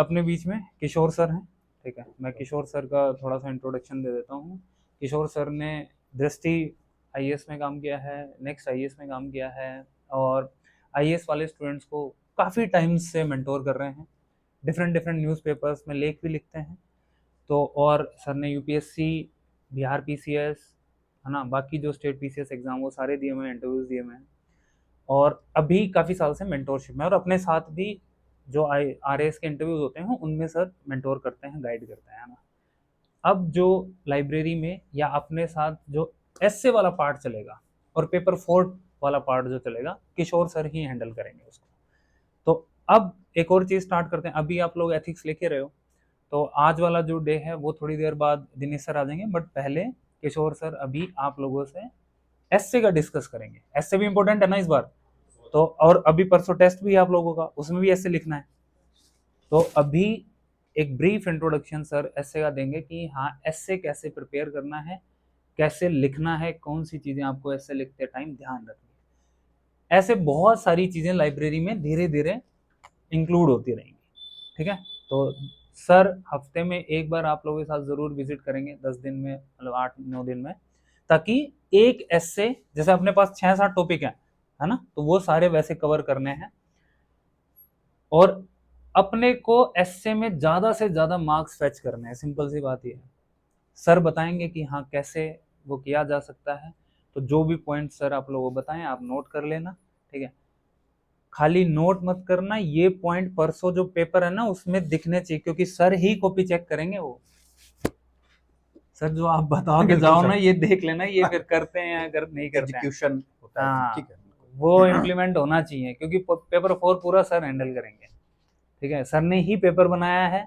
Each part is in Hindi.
अपने बीच में किशोर सर हैं। ठीक है, मैं किशोर सर का थोड़ा सा इंट्रोडक्शन दे देता हूँ। किशोर सर ने दृष्टि आईएएस में काम किया है, नेक्स्ट आईएएस में काम किया है, और आईएएस वाले स्टूडेंट्स को काफ़ी टाइम से मेंटोर कर रहे हैं। डिफरेंट डिफरेंट न्यूज़पेपर्स में लेख भी लिखते हैं। तो और सर ने यूपीएससी, बिहार पीसीएस, है ना, बाकी जो स्टेट पीसीएस एग्जाम वो सारे दिए हुए हैं, इंटरव्यूज दिए हुए हैं, और अभी काफ़ी साल से मेंटोरशिप में, और अपने साथ भी जो आई आरएएस के इंटरव्यूज होते हैं उनमें सर मेंटोर करते हैं, गाइड करते हैं, है ना। अब जो लाइब्रेरी में या अपने साथ जो एसए वाला पार्ट चलेगा और पेपर 4 वाला पार्ट जो चलेगा, किशोर सर ही हैंडल करेंगे उसको। तो अब एक और चीज़ स्टार्ट करते हैं। अभी आप लोग एथिक्स लेके रहे हो, तो आज वाला जो डे है वो थोड़ी देर बाद दिनेश सर आ जाएंगे, बट पहले किशोर सर अभी आप लोगों से एसए का डिस्कस करेंगे। एसए भी इंपॉर्टेंट है ना इस बार, तो और अभी परसों टेस्ट भी है आप लोगों का, उसमें भी एसए लिखना है। तो अभी एक ब्रीफ इंट्रोडक्शन सर एसए का देंगे कि हाँ एसए कैसे प्रिपेयर करना है, कैसे लिखना है, कौन सी चीज़ें आपको एसए लिखते टाइम ध्यान रखनी है। ऐसे बहुत सारी चीज़ें लाइब्रेरी में धीरे धीरे इंक्लूड होती रहेंगी। ठीक है, तो सर हफ्ते में एक बार आप लोगों के साथ ज़रूर विजिट करेंगे, 10 दिन में, मतलब 8-9 दिन में, ताकि एक एसए, जैसे अपने पास 6-7 टॉपिक है ना, तो वो सारे वैसे कवर करने हैं। और अपने को एसए में ज़्यादा से ज़्यादा मार्क्स फेच करने हैं, सिंपल सी बात ये है। सर बताएंगे कि हाँ कैसे वो किया जा सकता है। तो जो भी पॉइंट सर आप लोगों को बताएं आप नोट कर लेना। ठीक है, खाली नोट मत करना, ये पॉइंट परसों जो पेपर है ना उसमें दिखने चाहिए, क्योंकि सर ही कॉपी चेक करेंगे। वो सर जो आप बताओ के जाओ ना, ये देख लेना ये फिर करते हैं अगर नहीं करते हैं। एग्जीक्यूशन होता है, हाँ, ठीक है। वो इम्प्लीमेंट होना चाहिए, क्योंकि पेपर 4 पूरा सर हैंडल करेंगे। ठीक है, सर ने ही पेपर बनाया है,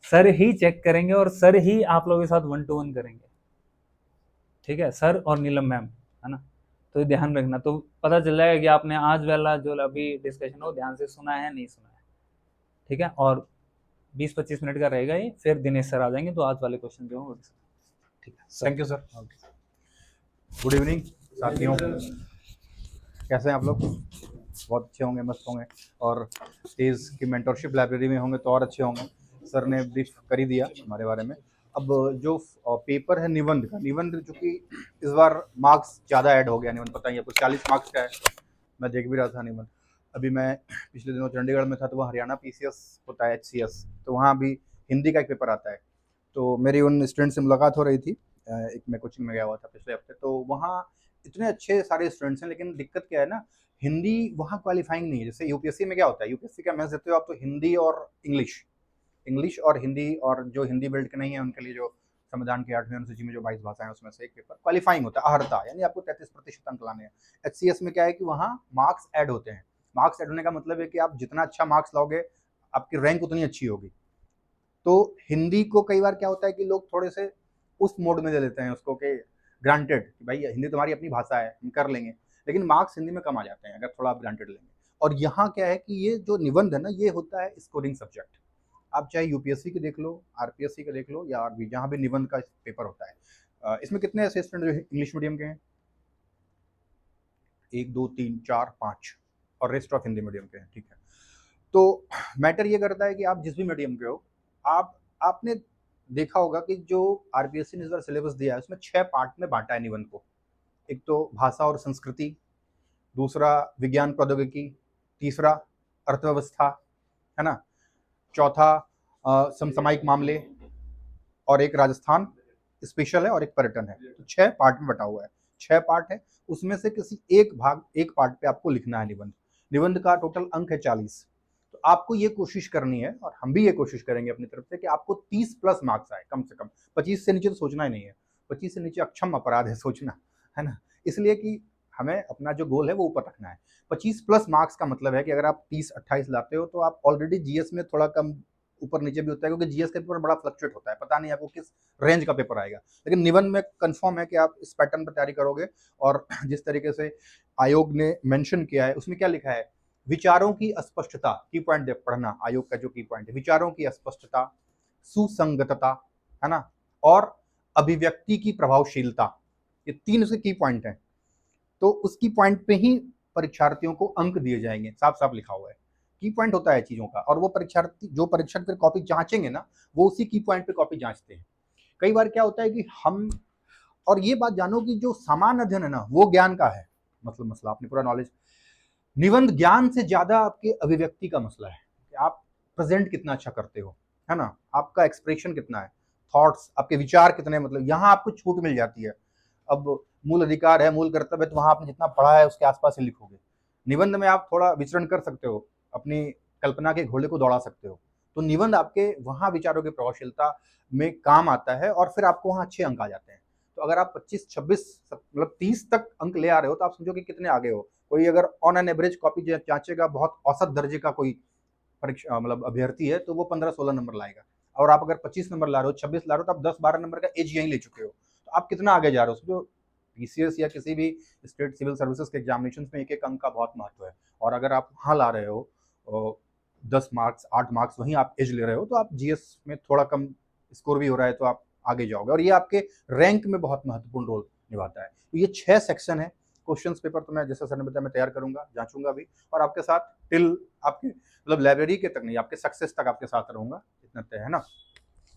सर ही चेक करेंगे, और सर ही आप लोगों के साथ 1-to-1 करेंगे। ठीक है, सर और नीलम मैम, है ना। तो ध्यान रखना, तो पता चल जाएगा कि आपने आज वाला जो अभी डिस्कशन हो ध्यान से सुना है नहीं सुना है। ठीक है, और 20-25 मिनट का रहेगा ये, फिर दिनेश सर आ जाएंगे तो आज वाले क्वेश्चन जो होंगे। ठीक है, thank you sir. Good evening साथियों, कैसे हैं आप लोग? बहुत अच्छे होंगे, मस्त होंगे, और तेज़ की मेंटरशिप लाइब्रेरी में होंगे तो और अच्छे होंगे। सर ने ब्रीफ कर ही दिया हमारे बारे में। अब जो पेपर है निबंध का, निबंध चूँकि इस बार मार्क्स ज़्यादा ऐड हो गया, निबंध पता ही है आपको 40 मार्क्स का है। मैं देख भी रहा था निबंध। अभी मैं पिछले दिनों चंडीगढ़ में था, तो वहाँ हरियाणा पीसीएस होता है, एचसीएस, तो वहाँ भी हिंदी का एक पेपर आता है। तो मेरी उन स्टूडेंट से मुलाकात हो रही थी, एक मैं कोचिंग में गया हुआ था पिछले हफ्ते, तो वहाँ इतने अच्छे सारे स्टूडेंट्स हैं, लेकिन दिक्कत क्या है ना, हिंदी वहाँ क्वालिफाइंग नहीं है। जैसे यूपीएससी में क्या होता है, यूपीएससी का मेंस देते हो आप तो हिंदी और इंग्लिश, इंग्लिश और हिंदी, और जो हिंदी बेल्ट के नहीं है उनके लिए जो संविधान की 8वीं अनुसूची में जो 22 भाषाएं उसमें से एक पेपर क्वालिफाइंग होता है, अहर्ता, यानी आपको 33% अंक लाने हैं। एचसीएस में क्या है कि वहाँ मार्क्स ऐड होते हैं। मार्क्स ऐड होने का मतलब है कि आप जितना अच्छा मार्क्स लाओगे आपकी रैंक उतनी अच्छी होगी। तो हिंदी को कई बार क्या होता है कि लोग थोड़े से उस मोड में ले लेते हैं उसको, कि ग्रांटेड कि भाई हिंदी तुम्हारी अपनी भाषा है, हम कर लेंगे, लेकिन मार्क्स हिंदी में कम आ जाते हैं अगर थोड़ा आप ग्रांटेड लेंगे। और यहाँ क्या है कि ये जो निबंध है ना, ये होता है स्कोरिंग सब्जेक्ट। आप चाहे यूपीएससी के देख लो, आरपीएससी के देख लो, या आरबी, जहाँ भी निबंध का पेपर होता है। इसमें कितने ऐसे स्टूडेंट जो इंग्लिश मीडियम के हैं? 1 2 3 4 5, और रेस्ट ऑफ हिंदी मीडियम के हैं, ठीक है। तो मैटर ये करता है कि आप जिस भी मीडियम के हो, आपने देखा होगा कि जो आरपीएससी ने इस बार सिलेबस दिया है उसमें 6 पार्ट में बांटा है निबंध को। एक तो भाषा और संस्कृति, दूसरा विज्ञान प्रौद्योगिकी, तीसरा अर्थव्यवस्था, है ना, चौथा समसामयिक मामले, और एक राजस्थान स्पेशल है, और एक पर्यटन है। तो 6 पार्ट में बटा हुआ है, 6 पार्ट है, उसमें से किसी एक पार्ट पे आपको लिखना है निबंध। निबंध का टोटल अंक है 40। तो आपको ये कोशिश करनी है, और हम भी ये कोशिश करेंगे अपनी तरफ से, कि आपको 30 प्लस मार्क्स आए कम से कम। 25 से नीचे तो सोचना ही नहीं है, 25 से नीचे अक्षम अपराध है सोचना, है ना। इसलिए कि हमें अपना जो गोल है वो ऊपर रखना है। 25 प्लस मार्क्स का मतलब है कि अगर आप 30-28 लाते हो तो आप ऑलरेडी जीएस में थोड़ा कम ऊपर नीचे भी होता है, क्योंकि जीएस का पेपर बड़ा फ्लक्चुएट होता है, पता नहीं आपको किस रेंज का पेपर आएगा। लेकिन निबंध में कंफर्म है कि आप इस पैटर्न पर तैयारी करोगे। और जिस तरीके से आयोग ने मेंशन किया है उसमें क्या लिखा है, विचारों की अस्पष्टता, की पॉइंट पढ़ना, आयोग का जो की पॉइंट है, विचारों की अस्पष्टता, सुसंगतता, है ना, और अभिव्यक्ति की प्रभावशीलता, ये 3 उसके की पॉइंट हैं। तो उसकी पॉइंट पे ही परीक्षार्थियों को अंक दिए जाएंगे, साफ साफ लिखा हुआ है। की पॉइंट होता है चीज़ों का, और वो परीक्षार्थी जो परीक्षक फिर कॉपी जांचेंगे ना, वो उसी की पॉइंट पे कॉपी जांचते हैं। कई बार क्या होता है कि हम, और ये बात जानो कि जो सामान्य अध्ययन है ना, वो ज्ञान का है, मतलब मसला आपने पूरा नॉलेज, निबंध ज्ञान से ज्यादा आपके अभिव्यक्ति का मसला है कि आप प्रेजेंट कितना अच्छा करते हो, है ना, आपका एक्सप्रेशन कितना है, थॉट्स, आपके विचार कितने, मतलब यहाँ आपको छूट मिल जाती है। अब मूल अधिकार है, मूल कर्तव्य है, तो वहां आपने जितना पढ़ा है उसके आसपास ही लिखोगे। निबंध में आप थोड़ा विचरण कर सकते हो, अपनी कल्पना के घोड़े को दौड़ा सकते हो, तो निबंध आपके वहां विचारों की प्रभावशीलता में काम आता है, और फिर आपको वहां अच्छे अंक आ जाते हैं। तो अगर आप 25, 26, मतलब 30 तक अंक ले आ रहे हो, तो आप समझो कि कितने आगे हो। कोई अगर ऑन एन एवरेज कॉपी जांचेगा, बहुत औसत दर्जे का कोई परीक्षा मतलब अभ्यर्थी है, तो वो 15-16 नंबर लाएगा। और आप अगर 25 नंबर ला रहे हो, 26 ला रहे हो, तो आप 10-12 नंबर का एज यहीं ले चुके हो। तो आप कितना आगे जा रहे हो। जो पीसीएस या किसी भी स्टेट सिविल सर्विसेज के एग्जामिनेशन में एक एक अंक का बहुत महत्व है, और अगर आप वहाँ ला रहे हो 10 मार्क्स 8 मार्क्स, वहीं आप एज ले रहे हो, तो आप जीएस में थोड़ा कम स्कोर भी हो रहा है, तो आप आगे जाओगे, और ये आपके रैंक में बहुत महत्वपूर्ण रोल निभाता है। तो ये 6 सेक्शन है। क्वेश्चन पेपर तो मैं, जैसा सर ने बताया, मैं तैयार करूंगा, जांचूंगा भी, और आपके साथ टिल आपके मतलब लाइब्रेरी के तक नहीं, आपके सक्सेस तक आपके साथ रहूंगा, इतना तय है ना।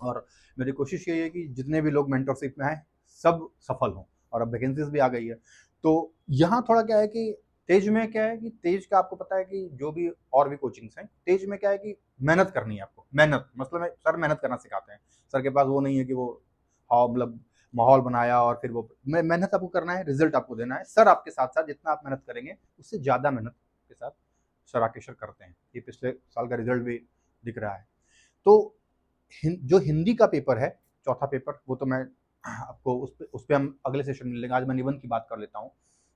और मेरी कोशिश यही है कि जितने भी लोग मेंटरशिप में आए सब सफल हों, और अब वैकेंसीज भी आ गई है। तो यहाँ थोड़ा क्या है कि तेज में क्या है कि तेज का आपको पता है कि जो भी और भी कोचिंग्स हैं, तेज में क्या है कि मेहनत करनी है आपको, मेहनत मतलब सर मेहनत करना सिखाते हैं। सर के पास वो नहीं है कि वो हाँ मतलब माहौल बनाया और फिर वो मेहनत आपको करना है, रिजल्ट आपको देना है। सर आपके साथ साथ जितना आप मेहनत करेंगे उससे ज़्यादा मेहनत के साथ सर आकेशर करते हैं। ये पिछले साल का रिजल्ट भी दिख रहा है। तो जो हिंदी का पेपर है, चौथा पेपर, वो तो मैं आपको उस पे हम अगले सेशन में लेंगे। आज मैं निबंध की बात कर लेता हूँ।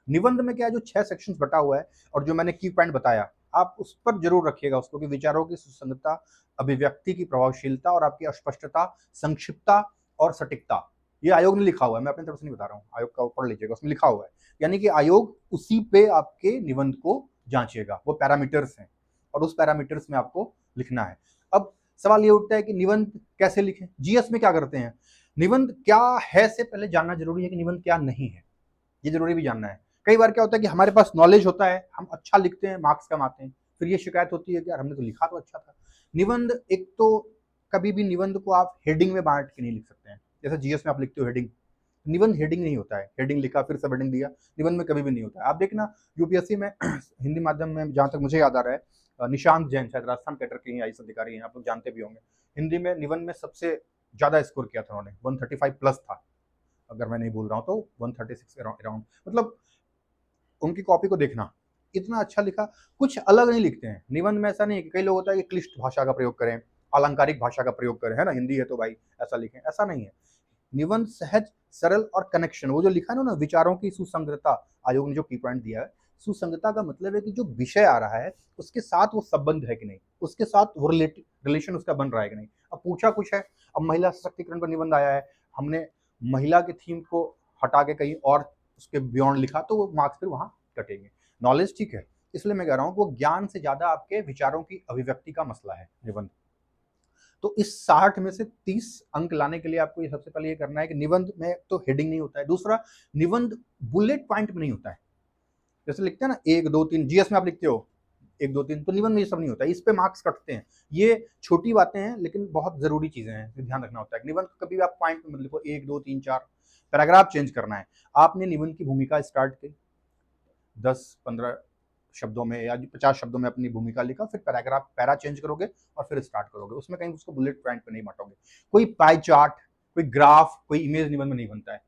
निबंध में क्या है, जो 6 सेक्शंस बटा हुआ है, और जो मैंने की पॉइंट बताया, आप उस पर जरूर रखिएगा उसको, कि विचारों की सुसंगतता, अभिव्यक्ति की प्रभावशीलता, और आपकी अस्पष्टता, संक्षिप्तता और सटीकता। ये आयोग ने लिखा हुआ है, मैं अपनी तरफ से नहीं बता रहा हूँ, आयोग का पढ़ लीजिएगा, उसमें लिखा हुआ है। यानी कि आयोग उसी पे आपके निबंध को जांचेगा, वो पैरामीटर्स हैं, और उस पैरामीटर्स में आपको लिखना है। अब सवाल ये उठता है कि निबंध कैसे लिखें। जीएस में क्या करते हैं, निबंध क्या है से पहले जानना जरूरी है कि निबंध क्या नहीं है, ये जरूरी भी जानना है। कई बार क्या होता है कि हमारे पास नॉलेज होता है, हम अच्छा लिखते हैं, मार्क्स कम आते हैं, फिर ये शिकायत होती है कि यार हमने तो लिखा तो अच्छा था। निबंध एक तो कभी भी निबंध को आप हेडिंग में बांट के नहीं लिख सकते हैं, जैसे जीएस में आप लिखते हो हेडिंग, निबंध हेडिंग नहीं होता है। हेडिंग लिखा फिर सब हेडिंग दिया, निबंध में कभी भी नहीं होता है। आप देखना यूपीएससी में हिंदी माध्यम में, जहां तक मुझे याद आ रहा है, निशांत जैन शायद राजस्थान कैडर के ही आईएएस अधिकारी हैं, आप लोग जानते भी होंगे। हिंदी में निबंध में सबसे ज्यादा स्कोर किया था उन्होंने, 135 प्लस था, अगर मैं नहीं भूल रहा हूँ तो 136 अराउंड। मतलब उनकी कॉपी को देखना, इतना अच्छा लिखा, कुछ अलग नहीं लिखते हैं निबंध में। ऐसा नहीं है कि कई लोग होता है कि क्लिष्ट भाषा का प्रयोग करें, अलंकारिक भाषा का प्रयोग करें, है ना, हिंदी है तो भाई ऐसा लिखें, ऐसा नहीं है। निबंध सहज, सरल और कनेक्शन, वो जो लिखा है ना विचारों की सुसंगतता, आयोग ने जो की पॉइंट दिया है, सुसंगतता का मतलब है कि जो विषय आ रहा है उसके साथ वो संबंध है कि नहीं, उसके साथ वो रिलेशन उसका बन रहा है कि नहीं। अब पूछा कुछ है, अब महिला सशक्तिकरण पर निबंध आया है, हमने महिला के थीम को हटा के कहीं और उसके बियॉन्ड लिखा, तो वो मार्क्स फिर वहां कटेंगे। नॉलेज ठीक है, इसलिए मैं कह रहा हूँ वो ज्ञान से ज्यादा आपके विचारों की अभिव्यक्ति का मसला है निबंध। तो इस 60 में से 30 अंक लाने के लिए आपको ये सबसे पहले ये करना है कि निबंध में तो हेडिंग नहीं होता है, दूसरा निबंध बुलेट पॉइंट में नहीं होता है। जैसे लिखते हैं ना 1 2 3, जीएस में आप लिखते हो 1 2 3, तो निबंध में ये सब नहीं होता है, इस पे मार्क्स कटते हैं। ये छोटी बातें हैं लेकिन बहुत जरूरी चीजें हैं, ध्यान रखना होता है। निबंध कभी भी आप पॉइंट में लिखो 1 2 3 4, पैराग्राफ चेंज करना है। आपने निबंध की भूमिका स्टार्ट की 10-15 शब्दों में या 50 शब्दों में अपनी भूमिका लिखा, फिर पैराग्राफ पैरा चेंज करोगे और फिर स्टार्ट करोगे, उसमें कहीं उसको बुलेट पॉइंट पे नहीं बांटोगे। कोई पाई चार्ट, कोई ग्राफ, कोई इमेज निबंध में नहीं बनता है।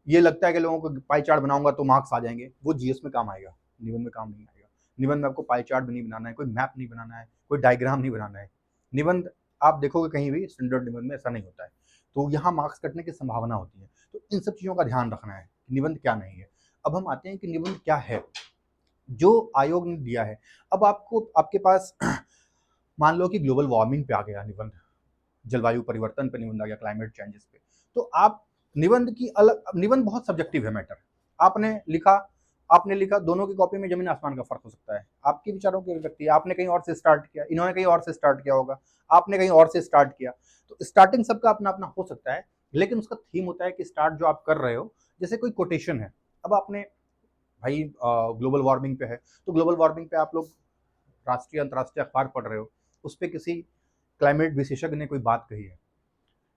ये लगता है कि लोगों को पाई चार्ट बनाऊंगा तो मार्क्स आ जाएंगे, वो जीएस में काम आएगा, निबंध में काम नहीं आएगा। निबंध में आपको पाई चार्ट भी नहीं बनाना है, कोई मैप नहीं बनाना है, कोई डायग्राम नहीं बनाना है। निबंध आप देखोगे कहीं भी स्टैंडर्ड निबंध में ऐसा नहीं होता है, तो यहाँ मार्क्स कटने की संभावना होती है। तो इन सब चीजों का ध्यान रखना है कि निबंध क्या नहीं है। अब हम आते हैं कि निबंध क्या है जो आयोग ने दिया है। अब आपको आपके पास मान लो कि ग्लोबल वार्मिंग पे आ गया निबंध, जलवायु परिवर्तन पे निबंध आ गया, क्लाइमेट चेंजेस पे, तो आप निबंध की अलग, निबंध बहुत सब्जेक्टिव है मैटर। आपने लिखा दोनों की कॉपी में जमीन आसमान का फर्क हो सकता है, आपके विचारों की अभिव्यक्ति। आपने कहीं और से स्टार्ट किया, इन्होंने कहीं और से स्टार्ट किया होगा, आपने कहीं और से स्टार्ट किया, तो स्टार्टिंग सबका अपना अपना हो सकता है, लेकिन उसका थीम होता है कि स्टार्ट जो आप कर रहे हो, जैसे कोई कोटेशन है। अब आपने भाई ग्लोबल वार्मिंग पे है, तो ग्लोबल वार्मिंग पे आप लोग राष्ट्रीय अंतर्राष्ट्रीय अखबार पढ़ रहे हो, उस पर किसी क्लाइमेट विशेषज्ञ ने कोई बात कही है,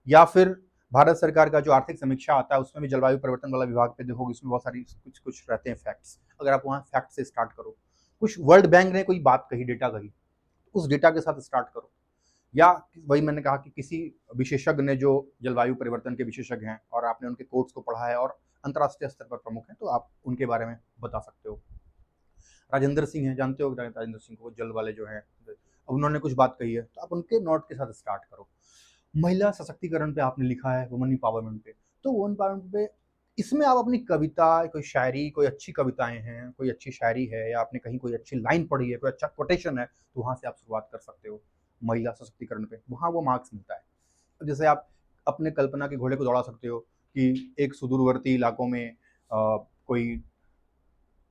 या फिर भारत सरकार का जो आर्थिक समीक्षा आता है उसमें भी जलवायु परिवर्तन वाला विभाग पे देखोगे, उसमें बहुत सारी कुछ कुछ रहते हैं फैक्ट्स। अगर आप वहाँ फैक्ट से स्टार्ट करो, कुछ वर्ल्ड बैंक ने कोई बात कही, डेटा कही, उस डेटा के साथ स्टार्ट करो। या वही मैंने कहा कि किसी विशेषज्ञ ने जो जलवायु परिवर्तन के विशेषज्ञ हैं और आपने उनके कोट्स को पढ़ा है और अंतर्राष्ट्रीय स्तर पर प्रमुख हैं, तो आप उनके बारे में बता सकते हो। राजेंद्र सिंह हैं, जानते हो राजेंद्र सिंह को, जल वाले जो हैं, अब उन्होंने कुछ बात कही है तो आप उनके नोट के साथ स्टार्ट करो। महिला सशक्तिकरण पे आपने लिखा है, वुमन एम्पावरमेंट पे, तो वुमन एम्पावरमेंट पे इसमें आप अपनी कविता, कोई शायरी, कोई अच्छी कविताएं हैं, कोई अच्छी शायरी है, या आपने कहीं कोई अच्छी लाइन पढ़ी है, कोई अच्छा कोटेशन है, तो वहाँ से आप शुरुआत कर सकते हो महिला सशक्तिकरण पे, वहाँ वो मार्क्स मिलता है। अब जैसे आप अपने कल्पना के घोड़े को दौड़ा सकते हो कि एक सुदूरवर्ती इलाकों में कोई,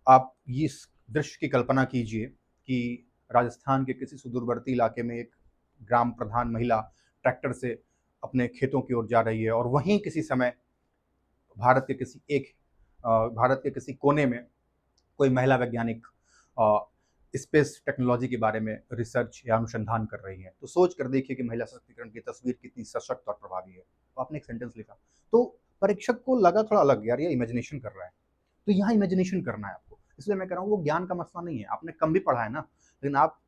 आप इस दृश्य की कल्पना कीजिए कि राजस्थान के किसी सुदूरवर्ती इलाके में एक ग्राम प्रधान महिला ट्रैक्टर से अपने खेतों की ओर जा रही है, और वहीं किसी समय भारत के किसी कोने में कोई महिला वैज्ञानिक स्पेस टेक्नोलॉजी के बारे में रिसर्च या अनुसंधान कर रही है। तो सोच कर देखिए कि महिला सशक्तिकरण की तस्वीर कितनी सशक्त और प्रभावी है। तो आपने एक सेंटेंस लिखा, तो परीक्षक को लगा थोड़ा अलग, यार ये इमेजिनेशन कर रहा है, तो यहाँ इमेजिनेशन करना है आपको। इसलिए मैं कह रहा हूँ वो ज्ञान का मसला नहीं है, आपने कम भी पढ़ा है ना, लेकिन आप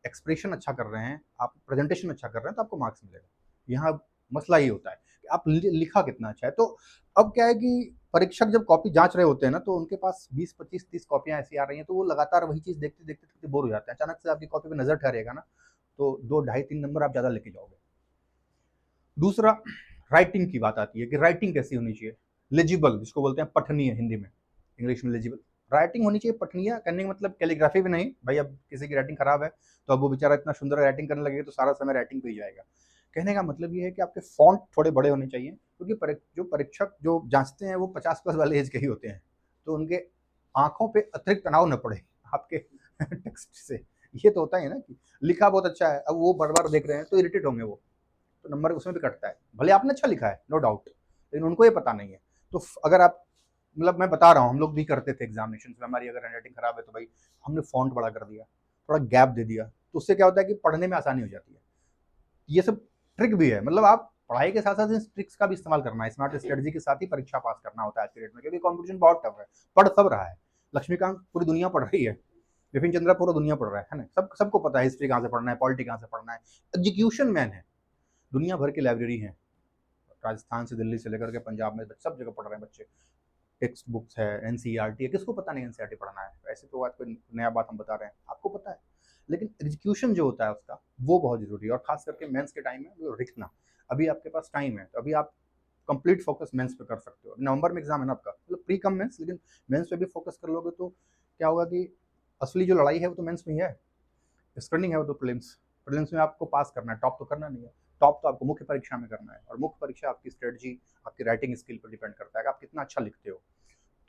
एक्सप्रेशन अच्छा कर रहे हैं, आप प्रेजेंटेशन अच्छा कर रहे हैं, तो आपको मार्क्स मिलेगा। यहाँ मसला ये होता है कि आप लिखा कितना अच्छा है। तो अब क्या है कि परीक्षक जब कॉपी जांच रहे होते हैं ना, तो उनके पास 20, 25, 30 कॉपियां ऐसी आ रही हैं, तो वो लगातार वही चीज़ देखते देखते देखते बोर हो जाते हैं। अचानक से आपकी कॉपी पे नजर ठहरेगा ना, तो 2, 2.5, 3 नंबर आप ज़्यादा लेके जाओगे। दूसरा, राइटिंग की बात आती है कि राइटिंग कैसी होनी चाहिए, लेजिबल, जिसको बोलते हैं पठनीय, हिंदी में, इंग्लिश में लेजिबल। राइटिंग होनी चाहिए पठनीय, कहने का मतलब कैलीग्राफी भी नहीं भाई, अब किसी की राइटिंग खराब है तो अब वो बेचारा इतना सुंदर राइटिंग करने लगेगा तो सारा समय राइटिंग पे ही जाएगा। कहने का मतलब ये है कि आपके फॉन्ट थोड़े बड़े होने चाहिए, क्योंकि जो परीक्षक जो जांचते हैं वो 50+ वाले एज के ही होते हैं, तो उनके आंखों पे अतिरिक्त तनाव न पड़े आपके टेक्स्ट से। ये तो होता है ना कि लिखा बहुत अच्छा है, अब वो बार बार देख रहे हैं तो इरिटेट होंगे वो, तो नंबर उसमें भी कटता है। भले आपने अच्छा लिखा है, नो डाउट, लेकिन उनको ये पता नहीं है। तो अगर आप, मतलब मैं बता रहा हूँ, हम लोग भी करते थे एग्जामिनेशन में, हमारी अगर हैंडराइटिंग खराब है तो भाई हमने फॉन्ट बड़ा कर दिया, थोड़ा गैप दे दिया, तो उससे क्या होता है कि पढ़ने में आसानी हो जाती है। ये सब ट्रिक भी है, मतलब आप पढ़ाई के साथ साथ इन ट्रिक्स का भी इस्तेमाल करना है, स्मार्ट स्ट्रेटजी के साथ ही परीक्षा पास करना होता है आज के डेट में, क्योंकि कॉम्पिटिशन बहुत टफ है। पढ़ सब रहा है, लक्ष्मीकांत पूरी दुनिया पढ़ रही है, विपिन चंद्रा पूरा दुनिया पढ़ रहा है ना, सबको पता है हिस्ट्री कहाँ से पढ़ना है, पॉलिटी कहाँ से पढ़ना है। एग्जीक्यूशन मैन है, दुनिया भर की लाइब्रेरी है, राजस्थान से दिल्ली से लेकर के पंजाब में सब जगह पढ़ रहे हैं बच्चे। टेक्स्ट बुक्स है, एनसीईआरटी है, किसको पता नहीं एनसीईआरटी पढ़ना है, ऐसे तो बात कोई नया बात हम बता रहे हैं, आपको पता है। लेकिन एग्जीक्यूशन जो होता है उसका, वो बहुत जरूरी है, और खास करके मेंस के टाइम में वो लिखना। अभी आपके पास टाइम है, तो अभी आप कंप्लीट फोकस मेंस पे कर सकते हो। नवंबर में एग्जाम है ना आपका, मतलब प्री कम मेंस, लेकिन मेंस पे भी फोकस कर लोगे तो क्या होगा कि असली जो लड़ाई है वो तो मेंस में ही है, स्क्रीनिंग है वो तो प्रीलिम्स। प्रीलिम्स में आपको पास करना है, टॉप तो करना नहीं है, टॉप तो आपको मुख्य परीक्षा में करना है, और मुख्य परीक्षा आपकी स्ट्रेटजी, आपकी राइटिंग स्किल पर डिपेंड करता है कि आप कितना अच्छा लिखते हो।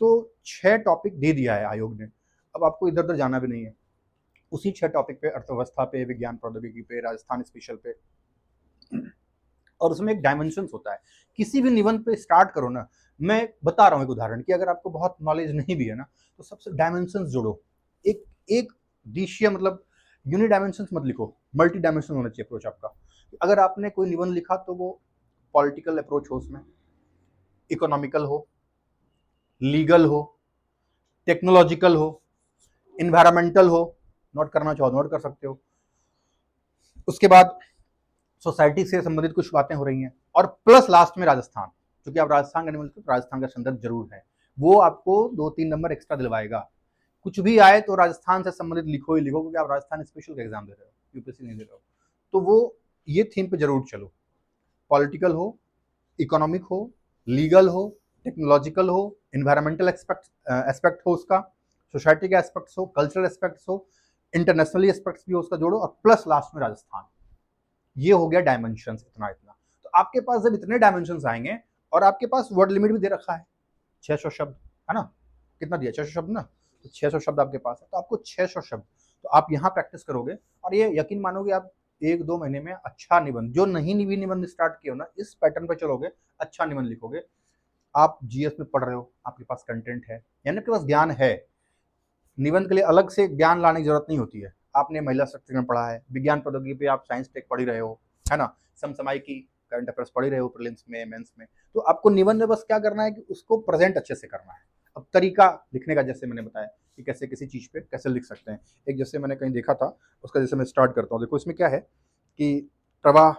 तो 6 टॉपिक दे दिया है आयोग ने, अब आपको इधर उधर जाना भी नहीं है, उसी 6 टॉपिक पे, अर्थव्यवस्था पे, विज्ञान प्रौद्योगिकी पे, राजस्थान स्पेशल पे, और उसमें एक डायमेंशंस होता है। किसी भी निबंध पे स्टार्ट करो ना, मैं बता रहा हूँ एक उदाहरण कि अगर आपको बहुत नॉलेज नहीं भी है ना, तो सबसे डायमेंशंस जोड़ो। एक एक दिशीय, मतलब यूनि डायमेंशंस मत लिखो, मल्टी डायमेंशन होना चाहिए अप्रोच आपका। अगर आपने कोई निबंध लिखा तो वो पॉलिटिकल अप्रोच हो, उसमें इकोनॉमिकल हो, लीगल हो, टेक्नोलॉजिकल हो, इन्वायरमेंटल हो, नोट करना चाहो नोट कर सकते हो। उसके बाद सोसाइटी से संबंधित कुछ बातें हो रही हैं, और प्लस लास्ट में राजस्थान, क्योंकि आप राजस्थान का निबंध, राजस्थान का संदर्भ जरूर है, वो आपको 2-3 नंबर एक्स्ट्रा दिलवाएगा। कुछ भी आए तो राजस्थान से संबंधित लिखो ही लिखो, क्योंकि आप राजस्थान स्पेशल का एग्जाम दे रहे हो, यूपीएससी नहीं दे रहे हो। तो वो ये थीम पे जरूर चलो, पॉलिटिकल हो, इकोनॉमिक हो, लीगल हो, टेक्नोलॉजिकल हो, इन्वायरमेंटल एस्पेक्ट हो उसका, सोसाइटी के एस्पेक्ट्स हो, कल्चरल एस्पेक्ट्स हो, इंटरनेशनली एस्पेक्ट्स भी हो उसका जोड़ो, और प्लस लास्ट में राजस्थान। ये हो गया डायमेंशंस, इतना इतना। तो आपके पास जब इतने डायमेंशंस आएंगे, और आपके पास वर्ड लिमिट भी दे रखा है 600 शब्द, है ना, कितना दिया, 600 शब्द ना, तो 600 शब्द आपके पास है, तो आपको 600 शब्द, तो आप यहाँ प्रैक्टिस करोगे, और ये यकीन मानोगे आप 1-2 महीने में अच्छा निबंध, जो नहीं भी निबंध स्टार्ट किया हो ना, इस पैटर्न पे चलोगे, अच्छा निबंध लिखोगे। आप जीएस में पढ़ रहे हो, आपके पास कंटेंट है, यानी आपके पास ज्ञान है, निबंध के लिए अलग से ज्ञान लाने की जरूरत नहीं होती है, आपने महिला सशक्तिकरण पढ़ा है, विज्ञान प्रौद्योगिकी पे आप साइंस टेक पढ़ ही रहे हो, है ना, समसामयिकी करंट अफेयर्स पढ़ ही रहे हो प्रीलिम्स में, मेंस में। तो आपको निबंध में बस क्या करना है कि उसको प्रेजेंट अच्छे से करना है। अब तरीका लिखने का जैसे मैंने बताया कि कैसे किसी चीज़ पे कैसे लिख सकते हैं, एक जैसे मैंने कहीं देखा था उसका जैसे मैं स्टार्ट करता हूँ। देखो इसमें क्या है कि प्रवाह,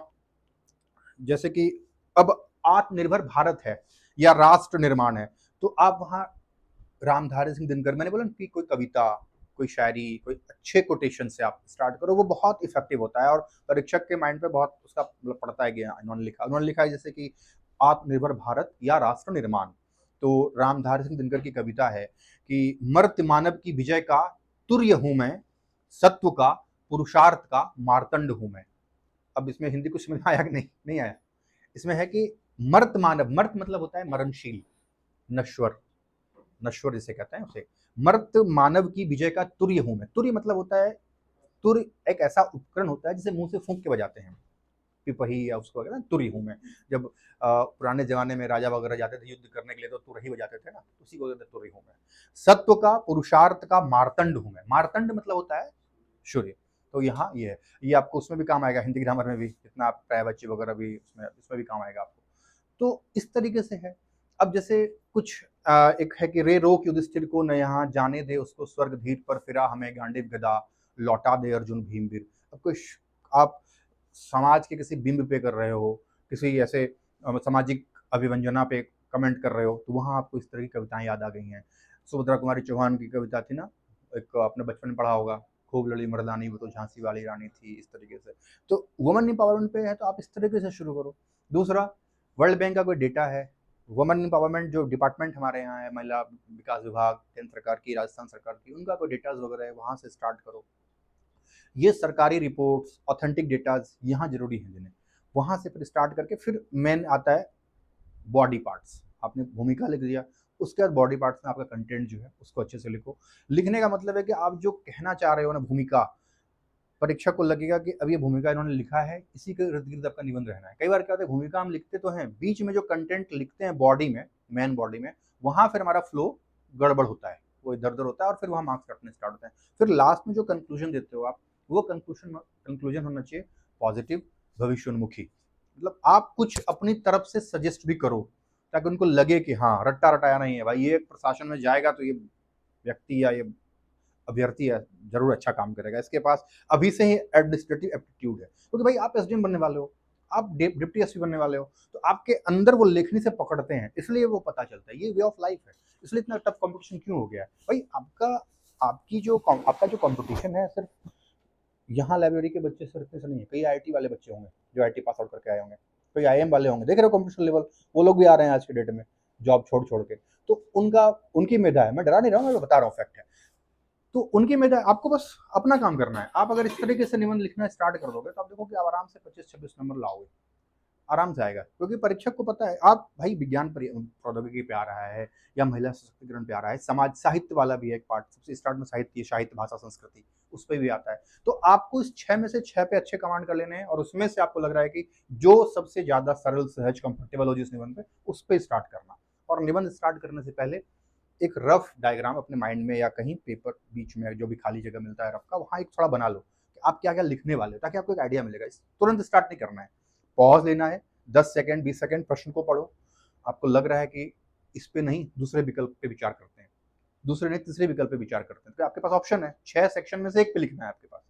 जैसे कि अब आत्मनिर्भर भारत है या राष्ट्र निर्माण है, तो आप वहाँ रामधारी सिंह दिनकर, मैंने बोला कि कोई कविता, कोई शायरी, कोई अच्छे कोटेशन से आप स्टार्ट करो, वो बहुत इफेक्टिव होता है और परीक्षक के माइंड पे बहुत उसका मतलब पड़ता है कि उन्होंने लिखा है जैसे कि आत्मनिर्भर भारत या राष्ट्र निर्माण। तो रामधारी सिंह दिनकर की कविता है कि मर्त्य मानव की विजय का तुर्य हूं मैं, सत्व का पुरुषार्थ का मार्तंड हूं मैं। अब इसमें हिंदी कुछ समझ आया कि नहीं आया? इसमें है कि मर्त मानव, मर्त मतलब होता है मरणशील, नश्वर, नश्वर जिसे कहते हैं उसे, मर्त मानव की विजय का तुर्य हूं मैं। तुर्य मतलब होता है, तुर्य एक ऐसा उपकरण होता है जिसे मुंह से फूंक के बजाते हैं, पिपही या उसको कहते हैं तुर्य हूं मैं। जब पुराने जमाने में राजा वगैरह जाते थे युद्ध करने के लिए तो तुरही बजाते थे ना, उसी को कहते हैं तुर्य हूं मैं। सत्व का पुरुषार्थ का मार्तंड हूं मैं। मार्तंड मतलब होता है सूर्य। तो यहाँ ये है, ये आपको उसमें भी काम आएगा, हिंदी ग्रामर में भी, जितना आप प्राय बच्चे वगैरह भी इसमें भी काम आएगा आपको। तो इस तरीके से है। अब जैसे कुछ एक है कि रे रोक युधिष्ठिर को न यहाँ जाने दे उसको स्वर्ग धीर पर फिरा हमें गांडीव गदा लौटा दे अर्जुन भीमवीर। अब कुछ आप समाज के किसी बिंब पे कर रहे हो, किसी ऐसे सामाजिक अभिव्यंजना पे कमेंट कर रहे हो, तो वहाँ आपको इस तरह की कविताएं याद आ गई हैं। सुभद्रा कुमारी चौहान की कविता थी ना, एक आपने बचपन में पढ़ा होगा, खूब लड़ी मर्दानी वो तो झांसी वाली रानी थी, इस तरीके से। तो वुमन एम्पावरमेंट पे है तो आप इस तरीके से शुरू करो। दूसरा, वर्ल्ड बैंक का कोई डेटा है, वुमन एम्पावरमेंट जो डिपार्टमेंट हमारे यहाँ है, महिला विकास विभाग, केंद्र सरकार की, राजस्थान सरकार की, उनका कोई डेटाज वगैरह है, वहाँ से स्टार्ट करो। ये सरकारी रिपोर्ट्स, ऑथेंटिक डेटाज यहाँ जरूरी है जिन्हें, वहाँ से फिर स्टार्ट करके फिर मेन आता है बॉडी पार्ट्स। आपने भूमिका लिख दिया, उसके बाद बॉडी पार्ट्स में आपका कंटेंट जो है उसको अच्छे से लिखो। लिखने का मतलब है कि आप जो कहना चाह रहे हो ना, भूमिका, परीक्षक को लगेगा कि अब ये भूमिका इन्होंने लिखा है, इसी के इर्द गिर्द आपका निबंध रहना है। कई बार क्या होता है, भूमिका हम लिखते तो हैं, बीच में जो कंटेंट लिखते हैं बॉडी में, मेन बॉडी में, वहां फिर हमारा फ्लो गड़बड़ होता है, वो इधर उधर होता है और फिर वहां मार्क्स कटने स्टार्ट होते हैं। फिर लास्ट में जो कंक्लूजन देते हो आप, वो कंक्लूजन होना चाहिए पॉजिटिव, भविष्योन्मुखी। मतलब आप कुछ अपनी तरफ से सजेस्ट भी करो ताकि उनको लगे कि हाँ, रट्टा रटाया नहीं है भाई, ये प्रशासन में जाएगा तो ये व्यक्ति या ये अभ्यर्थी है जरूर अच्छा काम करेगा, इसके पास अभी से ही एडमिनिस्ट्रेटिव एप्टीट्यूड है। क्योंकि भाई आप एसडीएम बनने वाले हो, आप डिप्टी एसपी बनने वाले हो, तो आपके अंदर वो लेखनी से पकड़ते हैं, इसलिए वो पता चलता है, ये वे ऑफ लाइफ है। इसलिए इतना टफ कंपटीशन क्यों हो गया है भाई? आपका जो कंपटीशन है सिर्फ यहाँ लाइब्रेरी के बच्चे सिर्फ से नहीं है, कई आईआईटी वाले बच्चे होंगे जो आईटी पास आउट करके आए होंगे, कोई आईएम वाले होंगे, देख रहे हो कंपटीशन लेवल, वो लोग भी आ रहे हैं आज के डेट में जॉब छोड़ छोड़ के। तो उनकी मेधा है, मैं डरा नहीं रहा हूँ, मैं बता रहा हूँ फैक्ट है। तो उनकी मेधा, आपको बस अपना काम करना है। आप अगर इस तरीके से निबंध लिखना स्टार्ट कर दोगे तो आप देखो कि आप आराम से 25-26 नंबर लाओगे, आराम से आएगा। क्योंकि परीक्षक को पता है आप भाई विज्ञान प्रौद्योगिकी पे आ रहा है या महिला सशक्तिकरण पे आ रहा है, समाज साहित्य वाला भी है एक पार्ट, सबसे स्टार्ट में साहित्य भाषा संस्कृति उस पर भी आता है। तो आपको इस 6 में से 6 पे अच्छे कमांड कर लेने हैं और उसमें से आपको लग रहा है कि जो सबसे ज्यादा सरल सहज कंफर्टेबल हो जिस निबंध पे, उस पर स्टार्ट करना। और निबंध स्टार्ट करने से पहले एक रफ डायग्राम अपने माइंड में या कहीं पेपर बीच में जो भी खाली जगह मिलता है रफ का, वहाँ एक थोड़ा बना लो कि आप क्या क्या लिखने वाले हो, ताकि आपको एक आइडिया मिलेगा। तुरंत स्टार्ट नहीं करना है, पॉज लेना है, 10 सेकंड 20 सेकंड प्रश्न को पढ़ो। आपको लग रहा है कि इस पे नहीं, दूसरे विकल्प पे विचार करते हैं, दूसरे नहीं तीसरे विकल्प पे विचार करते हैं, तो आपके पास ऑप्शन है, 6 सेक्शन में से एक पे लिखना है आपके पास,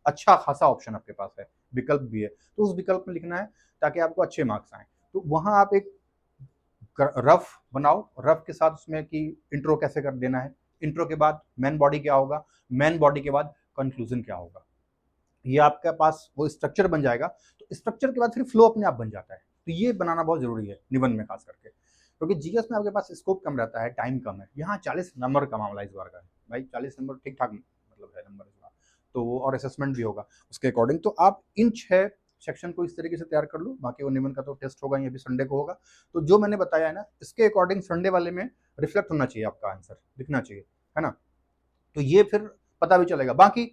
अच्छा खासा ऑप्शन आपके पास है, विकल्प भी है, तो उस विकल्प में लिखना है ताकि आपको अच्छे मार्क्स आए। तो वहां आप एक रफ बनाओ, रफ के साथ उसमें कि इंट्रो कैसे कर देना है, इंट्रो के बाद मेन बॉडी क्या होगा, मेन बॉडी के बाद कंक्लूजन क्या होगा, ये आपके पास वो स्ट्रक्चर बन जाएगा। तो स्ट्रक्चर के बाद फिर फ्लो अपने आप बन जाता है। तो ये बनाना बहुत जरूरी है निबंध में खास करके, क्योंकि जीएस में आपके पास स्कोप कम रहता है, टाइम कम है। यहाँ 40 नंबर का मामला इस बार का है भाई, 40 नंबर ठीक ठाक मतलब है नंबर इस बार, तो और असेसमेंट भी होगा उसके अकॉर्डिंग। तो आप इन 6 सेक्शन को इस तरीके से तैयार कर लो। बाकी वो निबंध का तो टेस्ट होगा ही, अभी संडे को होगा। तो जो मैंने बताया है ना, इसके अकॉर्डिंग संडे वाले में रिफ्लेक्ट होना चाहिए, आपका आंसर दिखना चाहिए, है ना। तो ये फिर पता भी चलेगा। बाकी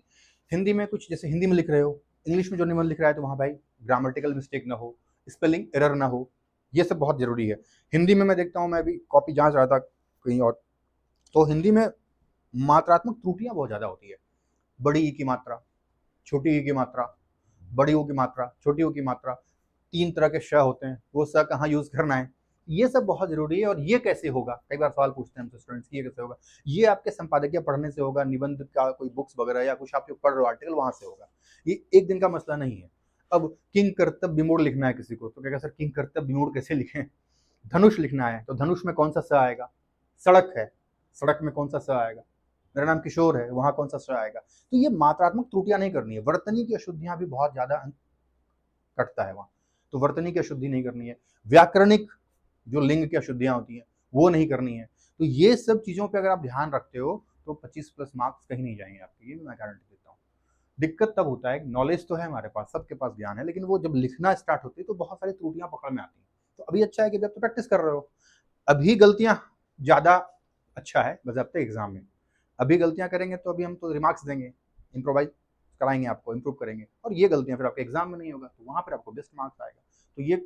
हिंदी में कुछ, जैसे हिंदी में लिख रहे हो, इंग्लिश में जो निबंध लिख रहा है, तो वहाँ भाई ग्रामेटिकल मिस्टेक ना हो, स्पेलिंग एरर ना हो, ये सब बहुत जरूरी है। हिंदी में मैं देखता हूँ, मैं भी कॉपी जांच रहा था कहीं और, तो हिंदी में मात्रात्मक त्रुटियां बहुत ज़्यादा होती है। बड़ी ई की मात्रा, छोटी ई की मात्रा, बड़ी ओ की मात्रा, छोटी ओ की मात्रा, 3 तरह के श होते हैं, वो स कहाँ यूज़ करना है, ये सब बहुत ज़रूरी है। और ये कैसे होगा? कई बार सवाल पूछते हैं हमसे स्टूडेंट्स कि ये कैसे होगा? ये आपके संपादकीय पढ़ने से होगा, निबंध का कोई बुक्स वगैरह या कुछ आप जो पढ़ रहे हो आर्टिकल, वहाँ से होगा। ये एक दिन का मसला नहीं है। अब किंग कर्तव्य विमूढ़ लिखना है किसी को, तो कहेगा सर किंग कर्तव्य विमूढ़ कैसे लिखें? धनुष लिखना है, तो धनुष में कौन सा स आएगा? सड़क है, सड़क में कौन सा स आएगा? मेरा नाम किशोर है, वहाँ कौन सा स आएगा? तो ये मात्रात्मक त्रुटियाँ नहीं करनी है। वर्तनी की अशुद्धियाँ भी बहुत ज़्यादा अंक कटता है वहाँ, तो वर्तनी की अशुद्धि नहीं करनी है। व्याकरणिक जो लिंग की अशुद्धियाँ होती हैं, वो नहीं करनी है। तो ये सब चीज़ों पे अगर आप ध्यान रखते हो, तो 25 प्लस मार्क्स कहीं नहीं जाएँगे आपके, ये मैं गारंटी देता हूँ। दिक्कत तब होता है, नॉलेज तो है हमारे पास, सबके पास ज्ञान है, लेकिन वो जब लिखना स्टार्ट होती है, तो बहुत सारी त्रुटियाँ पकड़ में आती हैं। तो अभी अच्छा है कि अभी आप तो प्रैक्टिस कर रहे हो। अभी गलतियाँ ज़्यादा अच्छा है बज़ाब्ते एग्ज़ाम में। अभी गलतियाँ करेंगे तो अभी हम तो रिमार्क्स देंगे, इम्प्रोवाइज़ कराएँगे आपको, इम्प्रूव करेंगे, और ये गलतियाँ फिर आपके एग्ज़ाम में नहीं होगा, तो वहाँ पर आपको बेस्ट मार्क्स आएगा। तो ये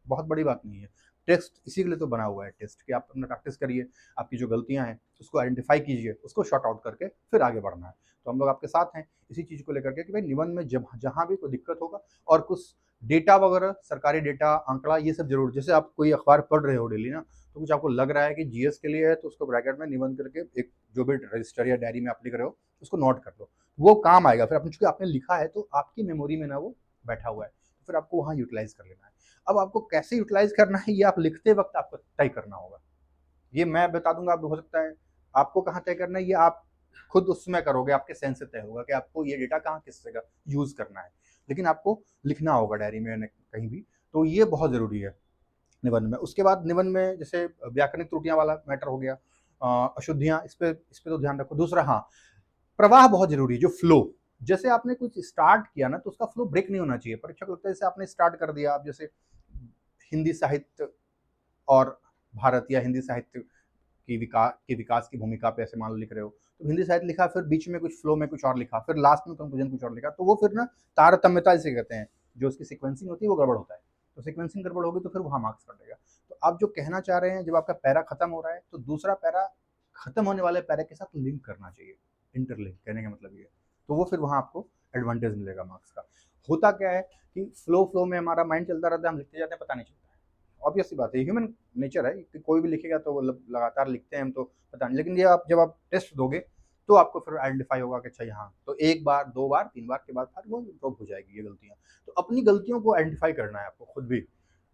बहुत बड़ी बात नहीं है। टेस्ट इसी के लिए तो बना हुआ है टेस्ट, कि आप अपना प्रैक्टिस करिए, आपकी जो गलतियाँ हैं उसको आइडेंटिफ़ाई कीजिए, उसको सॉर्ट आउट करके फिर आगे बढ़ना है। तो हम लोग आपके साथ हैं इसी चीज़ को लेकर के कि भाई निबंध में जब जहाँ भी कोई दिक्कत होगा, और कुछ डेटा वगैरह, सरकारी डेटा, आंकड़ा, ये सब ज़रूर, जैसे आप कोई अखबार पढ़ रहे हो डेली ना, तो कुछ आपको लग रहा है कि जीएस के लिए है, तो उसको ब्रैकेट में निबंध करके एक जो भी रजिस्टर या डायरी में आप लिख रहे हो उसको नोट कर लो, वो काम आएगा। फिर आपने, चूँकि आपने लिखा है तो आपकी मेमोरी में ना वो बैठा हुआ है, तो फिर आपको वहाँ यूटिलाइज़ कर लेना है। अब आपको कैसे यूटिलाइज़ करना है, ये आप लिखते वक़्त आपको तय करना होगा। ये मैं बता दूँगा, अब हो सकता है आपको कहाँ तय करना है, ये आप खुद उसमें करोगे, आपके सेंस से तय होगा कि आपको ये डेटा कहाँ किस जगह यूज़ करना है। लेकिन आपको लिखना होगा डायरी में न कहीं भी, तो ये बहुत ज़रूरी है निबंध में। उसके बाद निबंध में जैसे व्याकरणिक त्रुटियाँ वाला मैटर हो गया, अशुद्धियाँ, इस पे तो ध्यान रखो। दूसरा, हाँ, प्रवाह बहुत ज़रूरी है, जो फ्लो। जैसे आपने कुछ स्टार्ट किया ना, तो उसका फ्लो ब्रेक नहीं होना चाहिए। परीक्षक को लगता है जैसे आपने स्टार्ट कर दिया, आप जैसे हिंदी साहित्य और भारत, या हिंदी साहित्य की विकास की भूमिका पे ऐसे मान लो लिख रहे हो, तो हिंदी साहित्य लिखा, फिर बीच में कुछ फ्लो में कुछ और लिखा, फिर लास्ट में कंक्लूजन कुछ और लिखा, तो वो फिर ना तारतम्यता जिसे कहते हैं, जो उसकी सीक्वेंसिंग होती है वो गड़बड़ होता है। तो सीक्वेंसिंग गड़बड़ होगी तो फिर वहाँ मार्क्स कटेगा। तो आप जो कहना चाह रहे हैं, जब आपका पैरा खत्म हो रहा है, तो दूसरा पैरा खत्म होने वाले पैरा के साथ लिंक करना चाहिए, इंटरलिंक, कहने का मतलब ये है। तो वो फिर वहाँ आपको एडवांटेज मिलेगा मार्क्स का। होता क्या है कि फ्लो में हमारा माइंड चलता रहता है, हम लिखते जाते हैं, पता नहीं चलता है। ऑब्वियस सी बात है, ह्यूमन नेचर है कि कोई भी लिखेगा तो वो लगातार लिखते हैं हम, तो पता नहीं। लेकिन ये आप जब आप टेस्ट दोगे, तो आपको फिर आइडेंटिफाई होगा कि अच्छा यहाँ तो 1 बार, 2 बार, 3 बार के बाद फिर वो इम्प्रूव हो जाएगी ये गलतियाँ। तो अपनी गलतियों को आइडेंटिफाई करना है आपको खुद भी।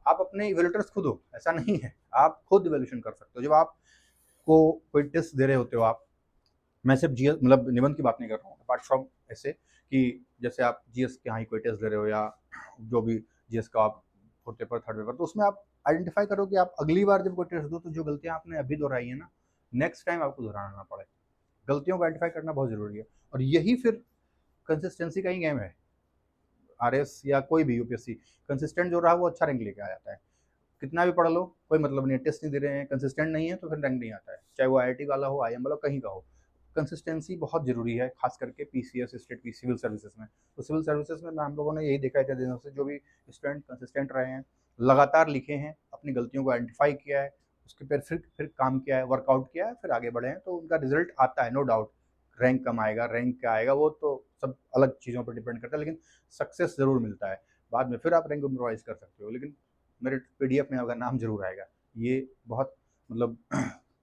आप अपने इवैल्यूएटर्स खुद हो, ऐसा नहीं है, आप खुद इवैल्यूएशन कर सकते हो। जब आपको कोई टेस्ट दे रहे होते हो आप, मैं सिर्फ जीएस मतलब निबंध की बात नहीं कर रहा हूँ, अपार्ट फ्रॉम ऐसे कि जैसे आप जीएस के यहाँ ही कोई टेस्ट दे रहे हो, या जो भी जीएस का आप फोर्थ पेपर, थर्ड पेपर, तो उसमें आप आइडेंटिफाई करो कि आप अगली बार जब कोई टेस्ट दो, तो जो गलतियाँ आपने अभी दोहराई है ना, नेक्स्ट टाइम आपको दोहराना ना पड़े। गलतियों को आइडेंटिफाई करना बहुत ज़रूरी है, और यही फिर कंसिस्टेंसी का ही गेम है। आरएस या कोई भी यूपीएससी, कंसिस्टेंट जो रहा वो अच्छा रैंक लेके आ जाता है। कितना भी पढ़ लो कोई मतलब नहीं है, टेस्ट नहीं दे रहे हैं, कंसिस्टेंट नहीं है, तो फिर रैंक नहीं आता है, चाहे वो आईआईटी वाला हो, आईएम वाला, कहीं का हो। कंसिस्टेंसी बहुत ज़रूरी है, खास करके पीसीएस, स्टेट की सिविल सर्विसेज में। तो सिविल सर्विसेज में हम लोगों ने यही देखा है इतने दिनों से, जो भी स्टूडेंट कंसिस्टेंट रहे हैं, लगातार लिखे हैं, अपनी गलतियों को आइडेंटिफाई किया है, उसके पर फिर काम किया है, वर्कआउट किया है, फिर आगे बढ़े हैं, तो उनका रिजल्ट आता है, नो डाउट। रैंक कम आएगा, रैंक क्या आएगा, वो तो सब अलग चीज़ों पर डिपेंड करता है, लेकिन सक्सेस ज़रूर मिलता है। बाद में फिर आप रैंक इम्प्रोवाइज़ कर सकते हो, लेकिन मेरे पीडीएफ में आपका नाम ज़रूर आएगा। ये बहुत मतलब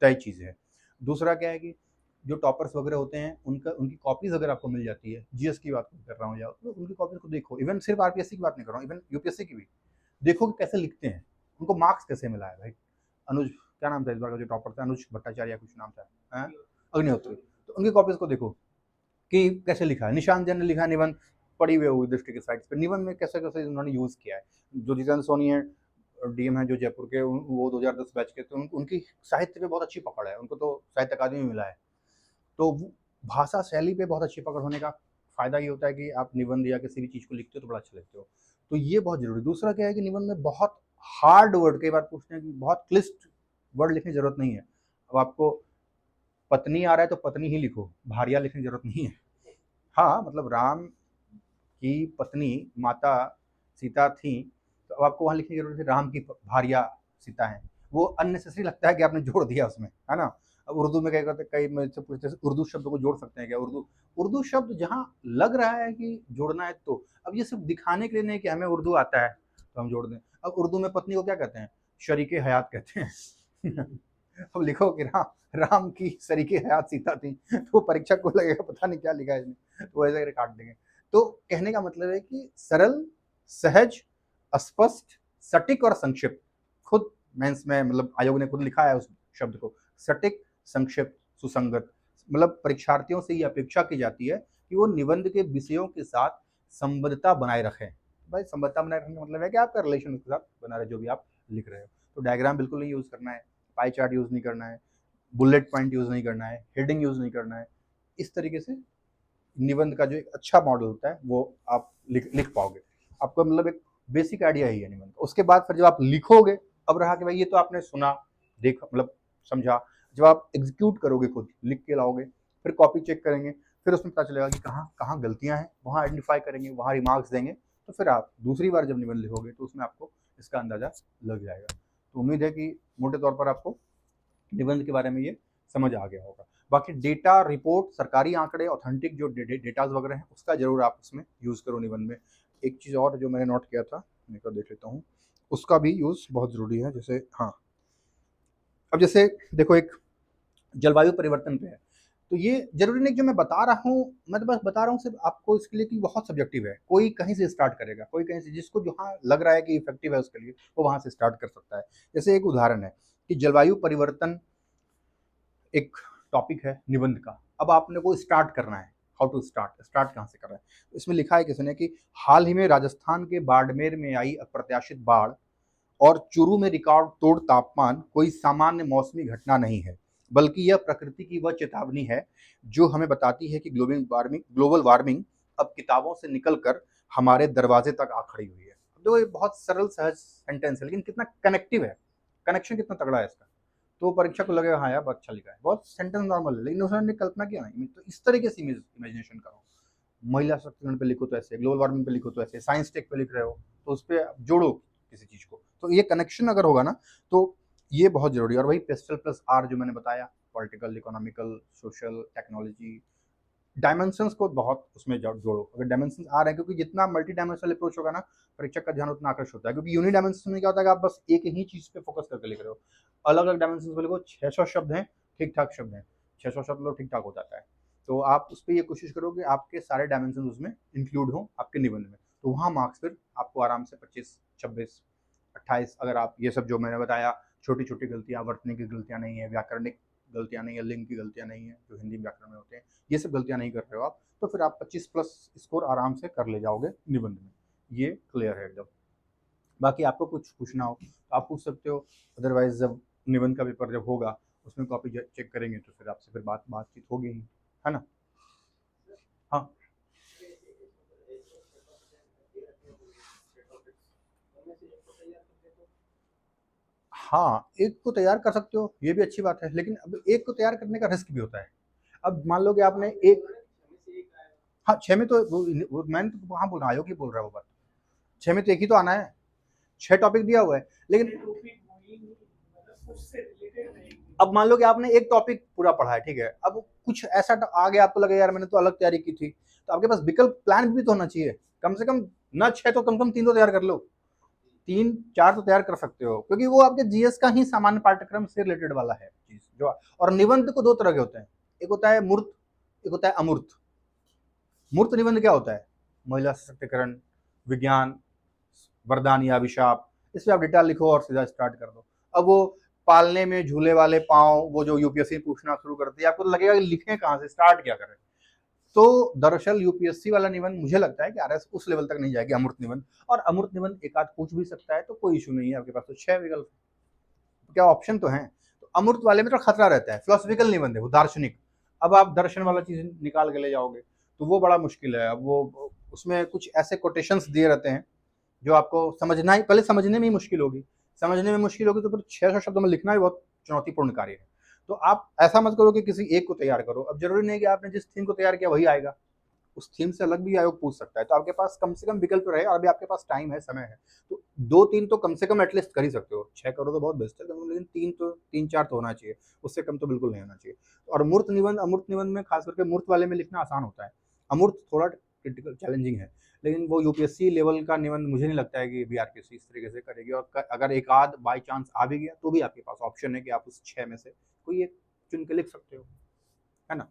तय चीज़ है। दूसरा क्या है कि जो टॉपर्स वगैरह होते हैं, उनकी कॉपीज़ अगर आपको मिल जाती है, जीएस की बात कर रहा हूँ, या तो उनकी कॉपीज़ को देखो। इवन सिर्फ आरपीएससी की बात नहीं कर रहा हूँ, इवन यूपीएससी की भी देखो कि कैसे लिखते हैं, उनको मार्क्स कैसे मिला है भाई। अनुज, क्या नाम था इस बार का जो टॉपर था, अनुज भट्टाचार्य या कुछ नाम था, अग्निहोत्री। तो उनकी कॉपीज़ को देखो कि कैसे लिखा है। निशांत जैन ने लिखा है निबंध, पड़ी हुई होगी दृष्टि के साइट्स पे, निबंध में कैसे कैसे उन्होंने यूज़ किया है। जो जितेंद्र सोनी है, डीएम है जो जयपुर के, वो 2010 बैच के, तो उनकी साहित्य पे बहुत अच्छी पकड़ है, उनको तो साहित्य अकादमी में मिला है। तो भाषा शैली पे बहुत अच्छी पकड़ होने का फ़ायदा ये होता है कि आप निबंध या किसी भी चीज़ को लिखते हो तो बड़ा अच्छा लिखते हो। तो ये बहुत ज़रूरी है। दूसरा क्या है कि निबंध में बहुत हार्ड वर्ड, कई बार पूछते हैं कि बहुत क्लिष्ट वर्ड लिखने की ज़रूरत नहीं है। अब आपको पत्नी आ रहा है तो पत्नी ही लिखो, भारिया लिखने की ज़रूरत नहीं है। हाँ, मतलब राम की पत्नी माता सीता थीं, तो अब आपको वहाँ लिखने की ज़रूरत है राम की भारिया सीता हैं। वो अननेसेसरी लगता है कि आपने जोड़ दिया उसमें, है ना? अब उर्दू में क्या करते, कई मुझसे पूछते हैं उर्दू शब्दों को जोड़ सकते हैं क्या? उर्दू उर्दू शब्द जहाँ लग रहा है कि जोड़ना है तो, अब ये सिर्फ दिखाने के लिए नहीं कि हमें उर्दू आता है तो हम जोड़ दें। अब उर्दू में पत्नी को क्या कहते हैं? शरीके हयात कहते हैं। अब लिखो कि राम की शरीके हयात सीता थी, तो परीक्षक को लगेगा पता नहीं क्या लिखा है इसने, तो ऐसे करके काट देंगे। तो कहने का मतलब है कि सरल, सहज, स्पष्ट, सटीक और संक्षिप्त। खुद मेंस में मतलब आयोग ने खुद लिखा है उस शब्द को, सटीक, संक्षिप्त, सुसंगत। मतलब परीक्षार्थियों से ये अपेक्षा की जाती है कि वो निबंध के विषयों के साथ संबद्धता बनाए रखें। भाई संबद्धता बनाए रखने का मतलब है कि आपका रिलेशन उसके साथ बना रहे जो भी आप लिख रहे हो। तो डायग्राम बिल्कुल नहीं यूज़ करना है, पाई चार्ट यूज़ नहीं करना है, बुलेट पॉइंट यूज़ नहीं करना है, हेडिंग यूज़ नहीं करना है। इस तरीके से निबंध का जो एक अच्छा मॉडल होता है वो आप लिख पाओगे। आपको मतलब एक बेसिक आइडिया ही है निबंध। उसके बाद फिर जब आप लिखोगे, अब रहा कि भाई ये तो आपने सुना, देखा, मतलब समझा। जब आप एग्जीक्यूट करोगे, खुद लिख के लाओगे, फिर कॉपी चेक करेंगे, फिर उसमें पता चलेगा कि कहाँ कहाँ गलतियाँ हैं, वहाँ आइडेंटिफाई करेंगे, वहाँ रिमार्क्स देंगे। तो फिर आप दूसरी बार जब निबंध लिखोगे तो उसमें आपको इसका अंदाजा लग जाएगा। तो उम्मीद है कि मोटे तौर पर आपको निबंध के बारे में ये समझ आ गया होगा। बाकी डेटा, रिपोर्ट, सरकारी आंकड़े, ऑथेंटिक जो डेटाज वगैरह हैं उसका जरूर आप उसमें यूज़ करो निबंध में। एक चीज़ और जो मैंने नोट किया था, मैं देख लेता हूँ, उसका भी यूज़ बहुत ज़रूरी है। जैसे हाँ, अब जैसे देखो एक जलवायु परिवर्तन पे है, तो ये जरूरी नहीं जो मैं बता रहा हूँ, मैं तो बस बता रहा हूँ सिर्फ आपको इसके लिए कि बहुत सब्जेक्टिव है। कोई कहीं से स्टार्ट करेगा, कोई कहीं से, जिसको जहाँ लग रहा है कि इफेक्टिव है उसके लिए वो वहाँ से स्टार्ट कर सकता है। जैसे एक उदाहरण है कि जलवायु परिवर्तन एक टॉपिक है निबंध का। अब आपने को स्टार्ट करना है, हाउ टू स्टार्ट कहाँ से करना है। इसमें लिखा है किसी ने कि हाल ही में राजस्थान के बाड़मेर में आई अप्रत्याशित बाढ़ और चूरू में रिकॉर्ड तोड़ तापमान कोई सामान्य मौसमी घटना नहीं है, बल्कि यह प्रकृति की वह चेतावनी है जो हमें बताती है कि ग्लोबल वार्मिंग अब किताबों से निकलकर हमारे दरवाजे तक आ खड़ी हुई है। तो ये बहुत सरल सहज सेंटेंस है, लेकिन कितना कनेक्टिव है, कनेक्शन कितना तगड़ा है इसका। तो परीक्षा को लगेगा हाँ यार बहुत अच्छा लिखा है, बहुत सेंटेंस नॉर्मल है, लेकिन उसने कल्पना किया नहीं। तो इस तरीके से इमेजिनेशन करो। महिला सशक्तिकरण पे लिखो तो ऐसे, ग्लोबल वार्मिंग पे लिखो तो ऐसे, साइंस टेक पे लिख रहे हो तो उस पर जोड़ो किसी चीज को। तो ये कनेक्शन अगर होगा ना तो ये बहुत जरूरी है। और वही पेस्टल प्लस आर जो मैंने बताया, political, economical, social, technology, dimensions को बहुत उसमें जोड़ो। अगर डायमेंशन आ रहे हैं, क्योंकि जितना मल्टी डायमेंशनल अप्रोच होगा ना, परीक्षक का ध्यान उतना आकर्षित होता है। क्योंकि यूनि डायमेंशन में क्या होता है कि आप बस एक ही चीज पे फोकस करके लिख रहे हो। अलग अलग डायमेंशन पे लिखो, 600 शब्द हैं, ठीक ठाक शब्द हैं, 600 शब्द लो, ठीक ठाक हो जाता है। तो आप उस पर ये कोशिश करो कि आपके सारे डायमेंशन उसमें इंक्लूड हो आपके निबंध में। तो वहाँ मार्क्स फिर आपको आराम से 25, 26, 28, अगर आप ये सब जो मैंने बताया, छोटी छोटी गलतियाँ, वर्तनी की गलतियाँ नहीं है, व्याकरणिक गलतियाँ नहीं है, लिंग की गलतियाँ नहीं है जो हिंदी व्याकरण में होते हैं, ये सब गलतियाँ नहीं कर रहे हो आप, तो फिर आप 25 प्लस स्कोर आराम से कर ले जाओगे निबंध में। ये क्लियर है एकदम। बाकी आपको कुछ पूछना हो तो आप पूछ सकते हो, अदरवाइज जब निबंध का पेपर जब होगा उसमें कॉपी चेक करेंगे तो फिर आपसे फिर बातचीत होगी ही, है ना। हाँ हाँ, एक को तैयार कर सकते हो, ये भी अच्छी बात है, लेकिन अब एक को तैयार करने का रिस्क भी होता है। अब मान लो कि आपने एक, हाँ 6 में तो वो मैंने तो वहाँ बोल रहा, आयोग ही बोल रहा है वो बात। 6 में तो एक ही तो आना है, 6 टॉपिक दिया हुआ है, लेकिन अब मान लो कि आपने एक टॉपिक पूरा पढ़ा है, ठीक है, अब कुछ ऐसा आ गया आपको लगे यार मैंने तो अलग तैयारी की थी, तो आपके पास विकल्प प्लान भी तो होना चाहिए। कम से कम ना 6 तो कम से कम 3 तो तैयार कर लो, 3-4 तो तैयार कर सकते हो, क्योंकि वो आपके जीएस का ही सामान्य पाठ्यक्रम से रिलेटेड वाला है चीज जो। और निबंध को दो तरह के होते हैं, एक होता है मूर्त, एक होता है अमूर्त। मूर्त निबंध क्या होता है? महिला सशक्तिकरण, विज्ञान, वरदान या अभिशाप, इसमें आप डेटा लिखो और सीधा स्टार्ट कर दो। अब वो पालने में झूले वाले पांव, वो जो यूपीएससी पूछना शुरू करती है, आपको लगेगा कि लिखें कहाँ से, स्टार्ट क्या करें। तो दरअसल यूपीएससी वाला निबंध मुझे लगता है कि आरएस उस लेवल तक नहीं जाएगी, अमृत निबंध। और अमृत निबंध एक आध पूछ भी सकता है तो कोई इशू नहीं है, आपके पास तो 6 विकल्प, क्या ऑप्शन तो हैं। तो अमृत वाले में तो खतरा रहता है, फिलोसफिकल निबंध है वो, दार्शनिक। अब आप दर्शन वाला चीज निकाल के ले जाओगे तो वो बड़ा मुश्किल है। अब वो उसमें कुछ ऐसे कोटेशंस दिए रहते हैं जो आपको समझना ही, पहले समझने में ही मुश्किल होगी, समझने में मुश्किल होगी तो फिर 600 शब्दों में लिखना भी बहुत चुनौतीपूर्ण कार्य है। तो आप ऐसा मत करो कि किसी एक को तैयार करो। अब जरूरी नहीं कि आपने जिस थीम को तैयार किया वही आएगा, उस थीम से अलग भी आयोग पूछ सकता है। तो आपके पास कम से कम विकल्प रहे और अभी आपके पास टाइम है, समय है, तो 2-3 तो कम से कम एटलीस्ट कर ही सकते हो। 6 करो तो बहुत बेस्ट है, लेकिन 3-4 तो होना चाहिए, उससे कम तो बिल्कुल नहीं होना चाहिए। और मूर्त निबंध, अमूर्त निबंध में खास करके मूर्त वाले में लिखना आसान होता है। अमूर्त थोड़ा क्रिटिकल चैलेंजिंग है, लेकिन वो यूपीएससी लेवल का निबंध मुझे नहीं लगता है कि बीआरकेसी इस तरीके से करेगी। और अगर एक आध बाई चांस आ भी गया तो भी आपके पास ऑप्शन है कि आप उस 6 में से कोई एक चुन के लिख सकते हो, है ना।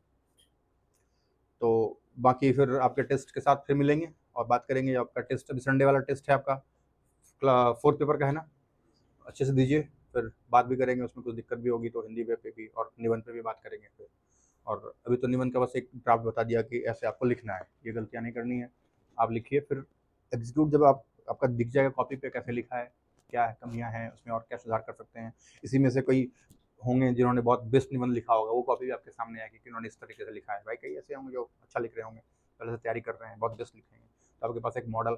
तो बाकी फिर आपके टेस्ट के साथ फिर मिलेंगे और बात करेंगे। आपका टेस्ट अभी संडे वाला टेस्ट है आपका, 4th पेपर का है ना, अच्छे से दीजिए, फिर बात भी करेंगे। उसमें कुछ दिक्कत भी होगी तो हिंदी पे भी और निबंध पे भी बात करेंगे फिर। और अभी तो निबंध का बस एक ड्राफ्ट बता दिया कि ऐसे आपको लिखना है, ये गलतियाँ नहीं करनी है, आप लिखिए। फिर एग्जीक्यूट जब आपका दिख जाएगा कॉपी पे कैसे लिखा है, क्या कमियाँ हैं उसमें और क्या सुधार कर सकते हैं। इसी में से कोई होंगे जिन्होंने बहुत बेस्ट निबंध लिखा होगा, वो कॉपी भी आपके सामने आएगी कि उन्होंने इस तरीके से लिखा है। भाई कई ऐसे होंगे जो अच्छा लिख रहे होंगे, पहले से तैयारी कर रहे हैं, बहुत बेस्ट लिखेंगे, तो आपके पास एक मॉडल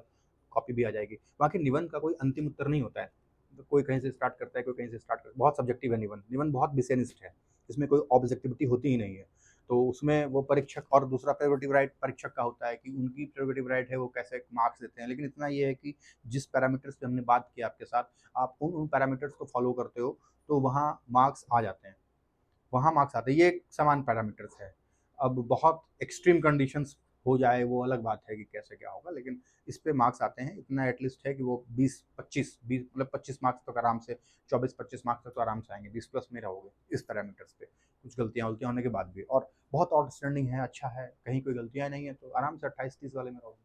कॉपी भी आ जाएगी। बाकी निबंध का कोई अंतिम उत्तर नहीं होता है, तो कोई कहीं से स्टार्ट करता है, कोई कहीं से स्टार्ट करता है, बहुत सब्जेक्टिव है निबंध। निबंध बहुत विषयनिष्ठ है, इसमें कोई ऑब्जेक्टिविटी होती ही नहीं है। तो उसमें वो परीक्षक, और दूसरा प्रेरोगेटिव राइट परीक्षक का होता है कि उनकी प्रेरोगेटिव राइट है वो कैसे मार्क्स देते हैं। लेकिन इतना ये है कि जिस पैरामीटर्स पे हमने बात की आपके साथ, आप उन पैरामीटर्स को फॉलो करते हो तो वहाँ मार्क्स आ जाते हैं, वहाँ मार्क्स आते हैं। ये एक समान पैरामीटर्स है। अब बहुत एक्सट्रीम कंडीशंस हो जाए वो अलग बात है कि कैसे क्या होगा, लेकिन इस पे मार्क्स आते हैं। इतना एटलीस्ट है कि वो 20 मतलब 25 मार्क्स तक आराम से, 24-25 मार्क्स तक तो आराम से आएंगे, 20 प्लस में रहोगे इस पैरामीटर्स पे, कुछ गलतियाँ उलतियाँ होने के बाद भी। और बहुत आउटस्टैंडिंग है, अच्छा है, कहीं कोई गलतियाँ नहीं है, तो आराम से 28-30 वाले में रहोगे,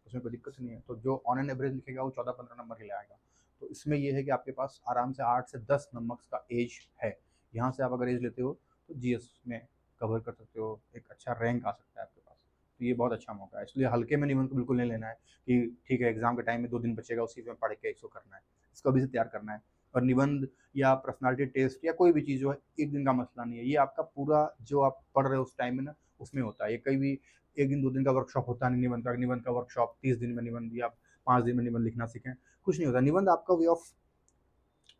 उसमें कोई दिक्कत नहीं है। तो जो ऑन एन एवरेज लिखेगा वो 14-15 नंबर ही लाएगा। तो इसमें ये है कि आपके पास आराम से 8 से 10 नंबर का एज है। यहाँ से आप अगर एज लेते हो तो जीएस में कवर कर सकते हो, एक अच्छा रैंक आ सकता है आपके पास। तो ये बहुत अच्छा मौका है, इसलिए हल्के में निबंध को बिल्कुल नहीं लेना है कि ठीक है एग्जाम के टाइम में 2 दिन बचेगा उसी में पढ़ के इसको करना है, इसको अभी से तैयार करना है। और निबंध या पर्सनालिटी टेस्ट या कोई भी चीज़ जो है एक दिन का मसला नहीं है, ये आपका पूरा जो आप पढ़ रहे हो उस टाइम में ना उसमें होता है। ये कहीं भी 1 दिन 2 दिन का वर्कशॉप होता नहीं निबंध का वर्कशॉप 30 दिन में निबंध या 5 दिन में निबंध लिखना सीखें, कुछ नहीं होता। निबंध आपका वे ऑफ,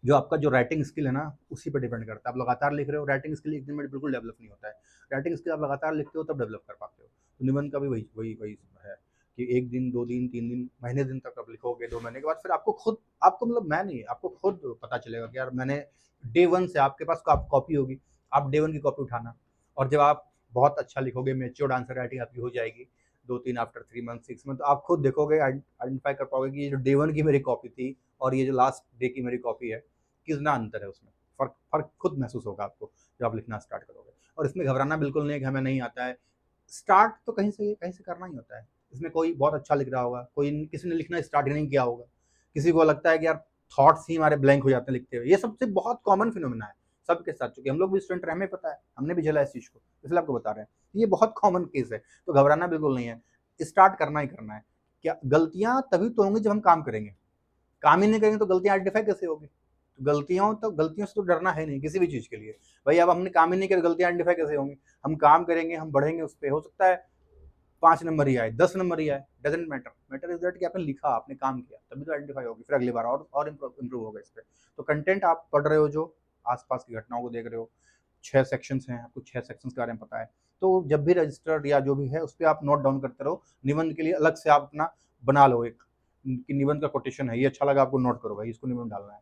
जो आपका जो राइटिंग स्किल है ना उसी पे डिपेंड करता है। आप लगातार लिख रहे हो, राइटिंग स्किल एक दिन में बिल्कुल डेवलप नहीं होता है। राइटिंग स्किल आप लगातार लिखते हो तब डेवलप कर पाते हो। तो निबंध का भी वही वही वही है कि 1 दिन 2 दिन 3 दिन महीने दिन तक आप लिखोगे, 2 महीने के बाद फिर आपको खुद, आपको मतलब मैं नहीं, आपको खुद पता चलेगा कि यार मैंने डे वन से आपके पास कॉपी होगी, आप डे वन की कॉपी उठाना। और जब आप बहुत अच्छा लिखोगे, मेच्योर्ड आंसर राइटिंग आपकी हो जाएगी 2-3 आफ्टर 3 मंथ 6 मंथ, तो आप खुद देखोगे, आइडेंटिफाई कर पाओगे कि ये जो डे वन की मेरी कॉपी थी और ये जो लास्ट डे की मेरी कॉपी है, कितना अंतर है उसमें। फ़र्क फ़र्क खुद महसूस होगा आपको जब आप लिखना स्टार्ट करोगे। और इसमें घबराना बिल्कुल नहीं है कि हमें नहीं आता है। स्टार्ट तो कहीं से करना ही होता है। इसमें कोई बहुत अच्छा लिख रहा होगा, कोई किसी ने लिखना स्टार्ट ही नहीं किया होगा, किसी को लगता है कि यार थॉट्स ही हमारे ब्लैंक हो जाते हैं लिखते हुए। ये सबसे बहुत कॉमन फिनोमेना है सबके साथ, चूँकि हम लोग भी स्टूडेंट रहे, हमें पता है, हमने भी झेला इस चीज़ को, इसलिए आपको बता रहे हैं। ये बहुत कॉमन केस है, तो घबराना बिल्कुल नहीं है। स्टार्ट करना ही करना है। क्या गलतियाँ तभी तो होंगी जब हम काम करेंगे। काम ही नहीं करेंगे तो गलतियाँ आइडेंटिफाई कैसे होगी? तो गलतियों से तो डरना है नहीं किसी भी चीज़ के लिए। भाई अब हमने काम ही नहीं किया, गलतियाँ आइडेंटिफाई कैसे होंगी? हम काम करेंगे, हम बढ़ेंगे उस पे, हो सकता है 5 नंबर ही आए, 10 नंबर ही आए, doesn't matter. Matter is that कि आपने लिखा, आपने काम किया, तभी तो आइडेंटिफाई होगी, फिर अगली बार और इम्प्रूव होगा इस पे। तो कंटेंट आप पढ़ रहे हो, जो आस-पास की घटनाओं को देख रहे हो, 6 सेक्शंस हैं, आपको 6 सेक्शंस के बारे में पता है। तो जब भी रजिस्टर या जो भी है, उस पे आप नोट डाउन करते रहो। निबंध के लिए अलग से आप अपना बना लो एक, कि निबंध का कोटेशन है, ये अच्छा लगा आपको, नोट करो भाई, इसको निबंध डालना है।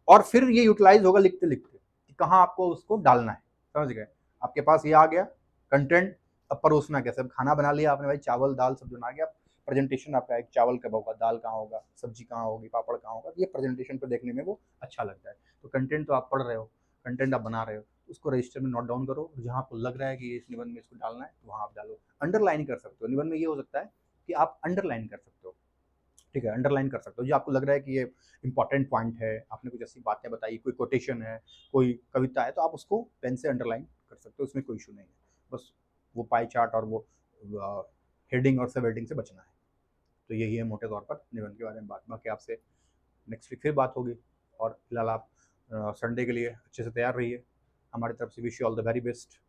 और फिर ये यूटिलाइज़ होगा लिखते-लिखते कि कहाँ आपको उसको डालना है, समझ गए? आपके पास ये आ गया कंटेंट, अब परोसना कैसे? अब खाना बना लिया आपने भाई, चावल, दाल सब बना गया, प्रेजेंटेशन आपका एक चावल कब होगा, दाल कहाँ होगा, सब्जी कहाँ होगी, पापड़ कहाँ होगा, ये प्रेजेंटेशन पे देखने में वो अच्छा लगता है। तो कंटेंट तो आप पढ़ रहे हो, कंटेंट आप बना रहे हो, उसको रजिस्टर में नोट डाउन करो, जहाँ आपको लग रहा है कि इस निबंध में इसको डालना है, तो वहाँ आप डालो। अंडरलाइन कर सकते हो, निबंध में ये हो सकता है कि आप अंडरलाइन कर सकते हो, ठीक है? अंडरलाइन कर सकते हो, जो आपको लग रहा है कि ये इंपॉर्टेंट पॉइंट है, आपने कुछ ऐसी बातें बताई, कोई कोटेशन है, कोई कविता है, तो आप उसको पेन से अंडरलाइन कर सकते हो, उसमें कोई इशू नहीं है। बस वो पाई चार्ट और वो हेडिंग और सब हेडिंग से बचना है। तो यही है मोटे तौर पर निबंध के बारे में बात। बाकी आपसे नेक्स्ट वीक फिर बात होगी, और फिलहाल आप संडे के लिए अच्छे से तैयार रहिए। हमारी तरफ से wish you all the very best.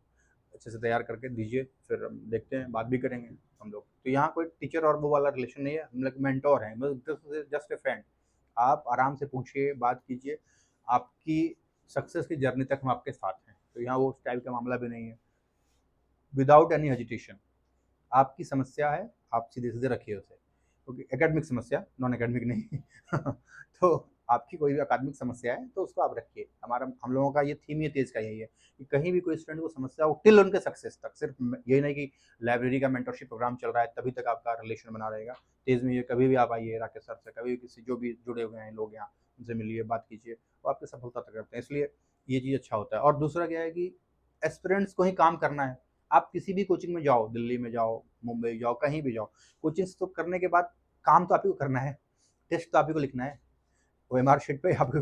अच्छे से तैयार करके दीजिए, फिर हम देखते हैं, बात भी करेंगे हम लोग। तो यहाँ कोई टीचर और वो वाला रिलेशन नहीं है, हम लोग मेंटोर हैं, मतलब जस्ट ए फ्रेंड। आप आराम से पूछिए, बात कीजिए, आपकी सक्सेस की जर्नी तक हम आपके साथ हैं। तो यहाँ वो स्टाइल का मामला भी नहीं है, विदाउट एनी हेजिटेशन आपकी समस्या है, आप सीधे-सीधे रखिए उसे, क्योंकि एकेडमिक समस्या, नॉन एकेडमिक नहीं। तो आपकी कोई भी अकादमिक समस्या है, तो उसको आप रखिए। हम लोगों का ये थीम ये तेज़ का यही है कि कहीं भी कोई स्टूडेंट को समस्या हो टिल उनके सक्सेस तक, सिर्फ यही नहीं कि लाइब्रेरी का मेंटरशिप प्रोग्राम चल रहा है तभी तक आपका रिलेशन बना रहेगा। तेज़ में ये कभी भी आप आइए राकेश सर से, कभी भी किसी जो भी जुड़े हुए हैं लोग यहाँ, उनसे मिलिए, बात कीजिए, वो आपकी सफलता तक करते हैं। इसलिए ये चीज़ अच्छा होता है। और दूसरा क्या है कि एस्पिरेंट्स को ही काम करना है। आप किसी भी कोचिंग में जाओ, दिल्ली में जाओ, मुंबई जाओ, कहीं भी जाओ, कोचिंग्स तो करने के बाद काम तो आप ही को करना है, टेस्ट तो आप ही को लिखना है, ओएमआर शीट पे आपको